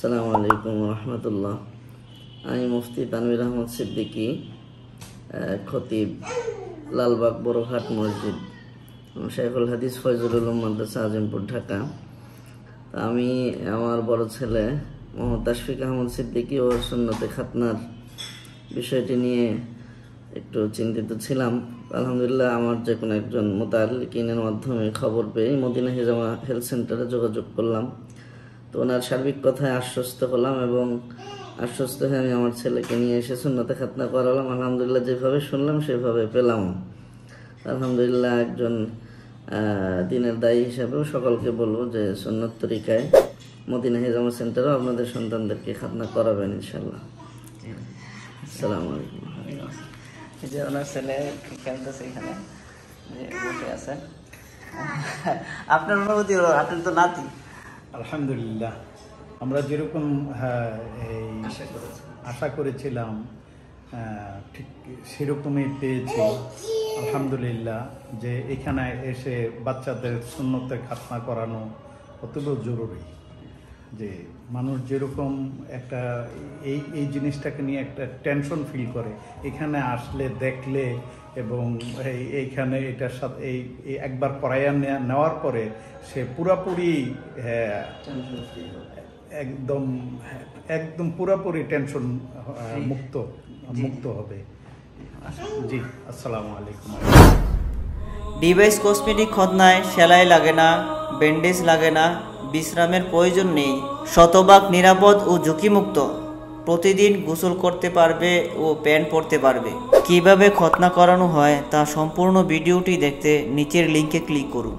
আসসালামু আলাইকুম রহমতুল্লাহ। আমি মুফতি তানভীর আহমদ সিদ্দিকী, খতিব, লালবাগ বড়ঘাট মসজিদ, শাইখুল হাদিস ফয়জুল উলুম মাদ্রাসা আজিমপুর, ঢাকা। আমি আমার বড় ছেলে মোহাম্মদ তাশফিক আহমদ সিদ্দিকী ও সুন্নতে খাতনার বিষয়টি নিয়ে একটু চিন্তিত ছিলাম। আলহামদুলিল্লাহ আমার যে কোনো একজন মুতাআল্লিকিনের মাধ্যমে খবর পেয়ে মদিনা হিজামা হেলথ সেন্টারে যোগাযোগ করলাম। তো ওনার সার্বিক কথায় আশ্বস্ত হলাম এবং আশ্বস্ত হয়ে আমি আমার ছেলেকে নিয়ে এসে সুন্নতে খাতনা করালাম। আলহামদুলিল্লাহ যেভাবে শুনলাম সেভাবে পেলাম। আলহামদুলিল্লাহ একজন দিনের দায়ী হিসাবেও সকলকে বলবো যে সুন্নত তরিকায় মদিনা হিজামা সেন্টারেও আপনাদের সন্তানদেরকে খাতনা করাবেন ইনশাল্লাহ। আসসালামু আলাইকুম। যে ওনার ছেলে খেলতেছে এখানে যে বসে আছে, আপনার অনুভূতি হলো? আপনার তো নাতি। আলহামদুলিল্লাহ আমরা যেরকম আশা করেছিলাম ঠিক সেরকমই পেয়েছি। আলহামদুলিল্লাহ যে এখানে এসে বাচ্চাদের সুন্নতে খাতনা করানো অত্যন্ত জরুরি। যে মানুষ যেরকম একটা এই জিনিসটাকে নিয়ে একটা টেনশন ফিল করে, এখানে আসলে দেখলে এবং এইখানে এটার সাথে এই একবার পড়াইয়া নেওয়ার পরে সে পুরাপুরি একদম পুরাপুরি টেনশন মুক্ত হবে। জি, আসসালামু আলাইকুম। ডিভাইস কসমেটিক খতনায় সেলাই লাগে না, ব্যান্ডেজ লাগে না, বিশ্রামের প্রয়োজন নেই, শতভাগ নিরাপদ ও ঝুঁকিমুক্ত। প্রতিদিন গোসল করতে পারবে ও প্যান্ট পরতে পারবে। কিভাবে খতনা করানো হয় তা সম্পূর্ণ ভিডিওটি দেখতে নিচের লিঙ্কে ক্লিক করুন।